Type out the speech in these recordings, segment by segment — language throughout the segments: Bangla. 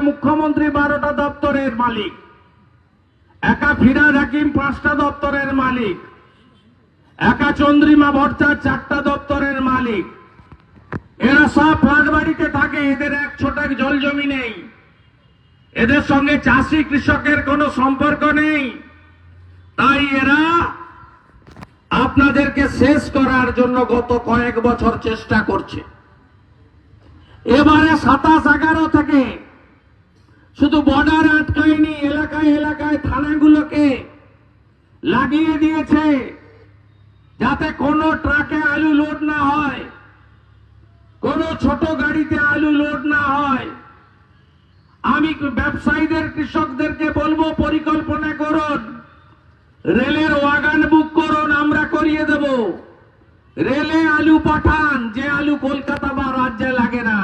মুখ্যমন্ত্রী 12টা দপ্তরের মালিক, একা ফিরাদ হাকিম 5টা দপ্তরের মালিক, একা চন্দ্রিমা ভট্টাচার্য 4টা দপ্তরের মালিক। এরা সব ফ্ল্যাট বাড়িতে থাকে, এদের এক ছোটাক জল জমি নেই, এদের সঙ্গে চাষি কৃষকের কোনো সম্পর্ক নেই। তাই এরা আপনাদেরকে শেষ করার জন্য গত কয়েক বছর চেষ্টা করছে। এবারে 27-11 থেকে শুধু বর্ডার আটকায়নি, এলাকায় এলাকায় থানাগুলোকে লাগিয়ে দিয়েছে যাতে কোনো ট্রাকে আলু লোড না হয়, কোনো ছোট গাড়িতে আলু লোড না হয়। আমি ব্যবসায়ীদের কৃষকদেরকে বলবো, পরিকল্পনা করুন, রেলের ওয়াগান বুক করুন, আমরা করিয়ে দেব। রেলে আলু পাঠান, যে আলু কলকাতা বা রাজ্যে লাগে না।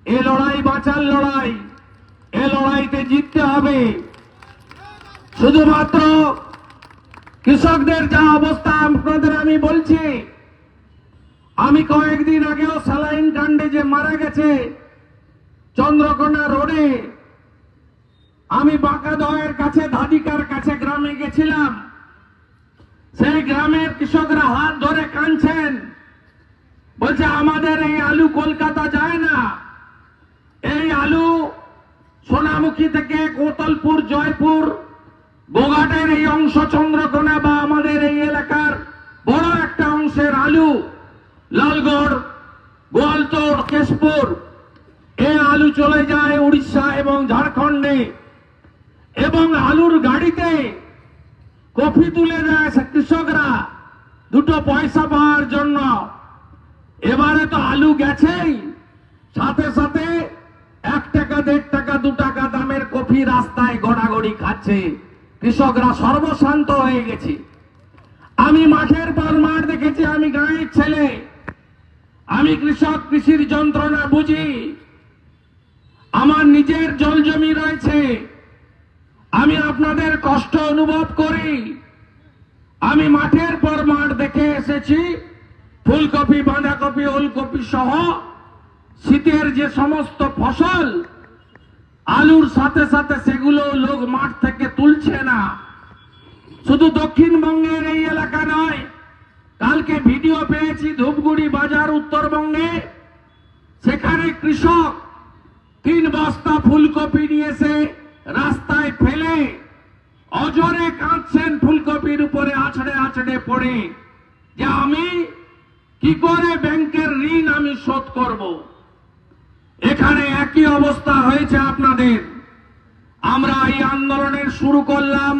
এ লড়াই বাঁচার লড়াই, এ লড়াইতে জিততে হবে। শুধুমাত্র কৃষকদের যা অবস্থা আপনাদের আমি বলছি, আমি কয়েকদিন আগেও স্যালাইন কাণ্ডে যে মারা গেছে চন্দ্রকোনা রোডে, আমি বাঁকাদহের কাছে ধাদিকার কাছে গ্রামে গেছিলাম। সেই গ্রামের কৃষকরা হাত ধরে কাঁদছেন, বলছে আমাদের এই আলু কলকাতা যায় না, এই আলু সোনামুখী থেকে কোতলপুর, জয়পুর, গোঘাটের এই অংশ, চন্দ্রকোনা বা আমাদের এই এলাকার বড় একটা অংশের আলু লালগড়, গোয়ালতোড়, কেশপুর, এই আলু চলে যায় উড়িষ্যা এবং ঝাড়খণ্ডে, এবং আলুর গাড়িতে কফি তুলে দেয় কৃষকরা 2 পয়সা পাওয়ার জন্য। এবারে তো আলু গেছেই, সাথে সাথে 1 টাকা, 1.5 টাকা, 2 টাকা দামের কফি রাস্তায় গড়াগড়ি খাচ্ছে। কৃষকরা সর্বশান্ত হয়ে গেছে। আমি মাঠের পর মাঠ দেখেছি, আমি গাঁয়ের ছেলে, আমি কৃষক, কৃষির যন্ত্রণা বুঝি, আমার নিজের জল জমি রয়েছে, আমি আপনাদের কষ্ট অনুভব করি। আমি মাঠের পর মাঠ দেখে এসেছি, ফুলকপি, বাঁধাকপি, ওলকপি সহ শীতের যে সমস্ত ফসল, আলুর সাথে সাথে সেগুলো লোক মাঠ থেকে তুলছে না। শুধু দক্ষিণবঙ্গের এই এলাকা নয়, কালকে ভিডিও পেয়েছি ধূপগুড়ি বাজার উত্তরবঙ্গে, সেখানে কৃষক 3 বস্তা ফুলকপি নিয়েছে রাস্তায় ফেলে অজরে কাঁদছেন, ফুলকপির উপরে আছড়ে আছড়ে পড়ে, যে আমি কি করে ব্যাংকের ঋণ আমি শোধ করব। এখানে একই অবস্থা হয়েছে আপনাদের। আমরা এই আন্দোলনের শুরু করলাম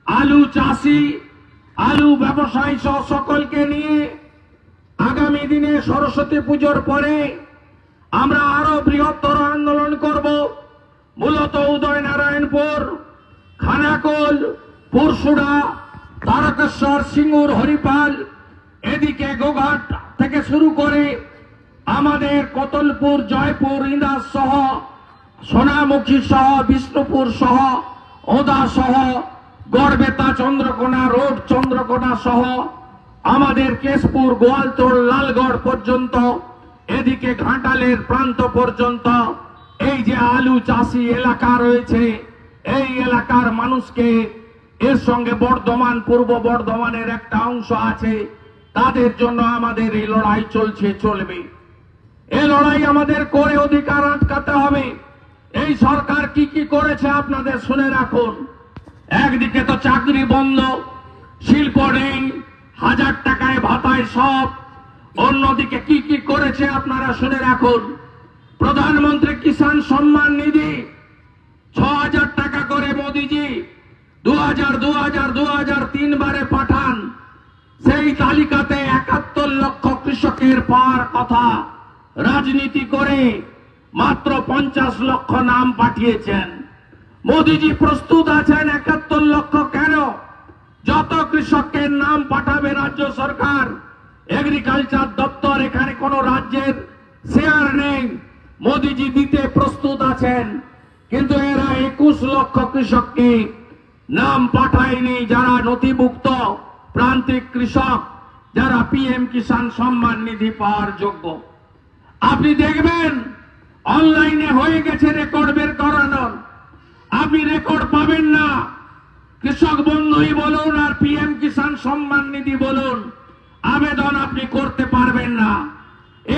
আলু চাষি, আলু ব্যবসায়ী সহ সকলকে নিয়ে। আগামী দিনে সরস্বতী পুজোর পরে আমরা আরো বৃহত্তর আন্দোলন করব। মূলত উদয়নারায়ণপুর, খানাকুল, পুরসুড়া, তারকেশ্বর, সিঙ্গুর, হরিপাল, এদিকে গোঘাট থেকে শুরু করে আমাদের কোতলপুর, জয়পুর, ইন্দাস সহ, সোনামুখী সহ, বিষ্ণুপুর সহ, ওদা সহ, গড়বেতা, চন্দ্রকোনা রোড, চন্দ্রকোনা সহ আমাদের কেশপুর, গোয়ালতোড়, লালগড় পর্যন্ত, এদিকে ঘাটালের প্রান্ত পর্যন্ত এই যে আলু চাষি এলাকা রয়েছে, এই এলাকার মানুষকে, এর সঙ্গে বর্ধমান, পূর্ব বর্ধমানের একটা অংশ আছে, তাদের জন্য আমাদের এই লড়াই চলছে, চলবে। এই লড়াই আমাদের করে অধিকার আটকাতে হবে। এই সরকার কি কি করেছে আপনাদের শুনে রাখুন। একদিকে তো চাকরি বন্ধ, শিল্প নেই, 1000 টাকায় ভাতায় সব। অন্যদিকে কি কি করেছে আপনারা শুনে রাখুন। প্রধানমন্ত্রী কিষাণ সম্মান নিধি 6000 টাকা করে মোদিজি 2000 3 পাঠান। সেই তালিকাতে 71 লক্ষ কৃষকের পাওয়ার কথা, রাজনীতি করে মাত্র 50 লক্ষ নাম পাঠিয়েছেন। মোদিজি প্রস্তুত আছেন 71 লক্ষ কেন? যত কৃষকের নাম পাঠাবে রাজ্য সরকার, এগ্রিকালচার দপ্তর, এখানে কোন রাজ্যের শেয়ার নেই, মোদিজি দিতে প্রস্তুত আছেন। কিন্তু এরা 21 লক্ষ কৃষককে নাম পাঠায়নি, যারা নথিভুক্ত প্রান্তিক কৃষক, যারা পিএম কিষাণ সম্মান নিধি পাওয়ার যোগ্য। আপনি দেখবেন অনলাইনে হয়ে গেছে রেকর্ড বের করানোর, আপনি রেকর্ড পাবেন না। কৃষক বন্ধুই বলুন আর পিএম কিষাণ সম্মান নিধি বলুন, আবেদন আপনি করতে পারবেন না।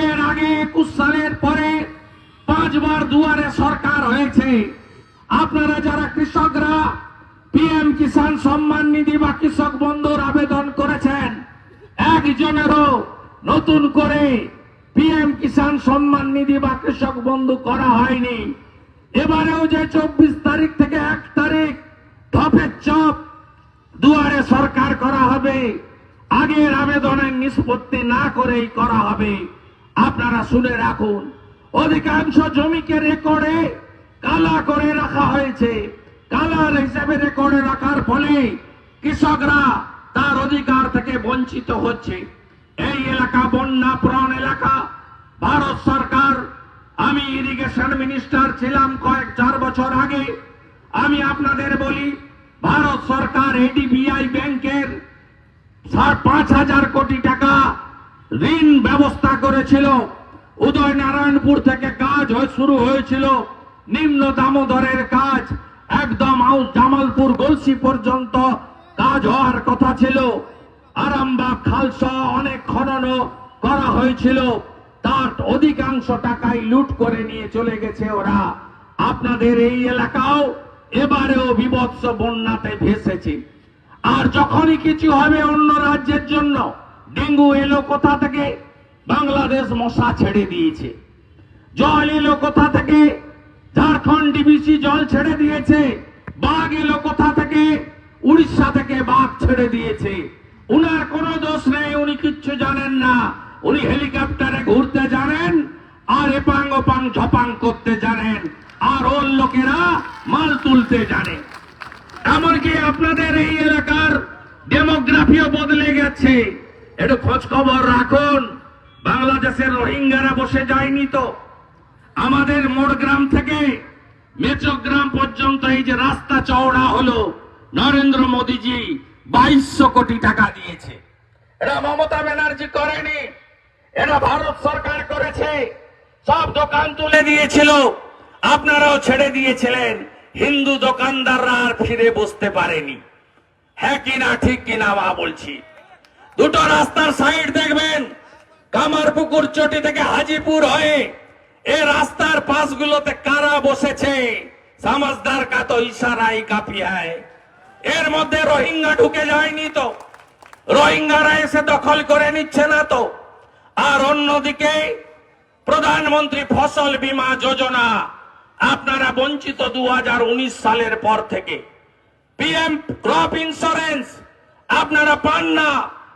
এর আগে 21 সালের পরে 5 বার দুয়ারে সরকার হয়েছে। আপনারা যারা কৃষকরা পিএম কিষাণ সম্মান নিধি বা কৃষক বন্ধুর আবেদন করেছেন, একজনেরও নতুন করে পিএম কিষাণ সম্মান নিধি বা কৃষক বন্ধু করা হয়নি। এবারেও যে 24 তারিখ থেকে 1 তারিখ ধপের চপ দুয়ারে সরকার করা হবে, আগের আবেদনের নিষ্পত্তি না করেই করা হবে। আপনারা শুনে রাখুন, অধিকাংশ জমিকে রেকর্ডে কালা করে রাখা হয়েছে। কালার হিসেবে রেকর্ডে রাখার ফলে কৃষকরা তার অধিকার থেকে বঞ্চিত হচ্ছে। এই এলাকা বন্যা প্রবণ এলাকা। ভারত সরকার, আমি ইরিগেশন মিনিস্টার ছিলাম কয়েক 4 বছর আগে। আমি আপনাদের বলি, ভারত সরকার এডিবিআই ব্যাংকের 5,000 কোটি টাকা ঋণ ব্যবস্থা করেছিল। উদয়নারায়ণপুর থেকে কাজ শুরু হয়েছিল, নিম্ন দামোদরের কাজ একদম জামালপুর গলসি পর্যন্ত কাজ হওয়ার কথা ছিল। আরামবাগ খালসা অনেক খনন করা হয়েছিল, তার অধিকাংশ টাকাই লুট করে নিয়ে চলে গেছে ওরা। আপনাদের এই এলাকাও এবারেও বিভৎস বন্যাতে ভেসেছে। আর যখনই কিছু হবে অন্য রাজ্যের জন্য, ডেঙ্গু এলো কোথা থেকে? বাংলাদেশ মশা ছেড়ে দিয়েছে। জল এলো কোথা থেকে? ঝাড়খণ্ড ডিবিসি জল ছেড়ে দিয়েছে। বাঘ এলো কোথা থেকে? উড়িষ্যা থেকে বাঘ ছেড়ে দিয়েছে। উনার কোনো দোষ নেই, উনি কিচ্ছু জানেন না। উনি হেলিকপ্টারে ঘুরতে জানেন আর এপাং ওপাং ঝপাং করতে জানেন, আর ওর লোকেরা মাল তুলতে জানে। এমনকি আপনাদের এই এলাকার ডেমোগ্রাফিও বদলে গেছে। একটু খোঁজ খবর রাখুন, বাংলাদেশের রোহিঙ্গারা বসে যায়নি তো। আমাদের মোড়গ্রাম থেকে মেচগ্রাম পর্যন্ত এই যে রাস্তা চওড়া হলো, নরেন্দ্র মোদীজি 2200 কোটি টাকা দিয়েছে। এটা মমতা ব্যানার্জি করেনি, এটা ভারত সরকার করেছে। সব দোকান তুলে দিয়েছিল, আপনারাও ছেড়ে দিয়েছিলেন। হিন্দু দোকানদাররা আর ফিরে বসতে পারেনি। হ্যাঁ কিনা, ঠিক কিনা মা বলছি। দুটো রাস্তার সাইড দেখবেন, কামারপুকুর চটি থেকে হাজিপুর হয়ে এই রাস্তার পাশগুলোতে কারা বসেছে? সমাজদার কা তো ইশারাই কাফি হয়। এর মধ্যে রোহিঙ্গা ঢুকে যায়নি তো, রোহিঙ্গারা এসে দখল করে নিচ্ছে না তো। আর অন্যদিকে প্রধানমন্ত্রী ফসল বীমা যোজনা আপনারা বঞ্চিত 2019 সালের পর থেকে। পিএম ক্রপ ইন্স্যুরেন্স আপনারা পান না।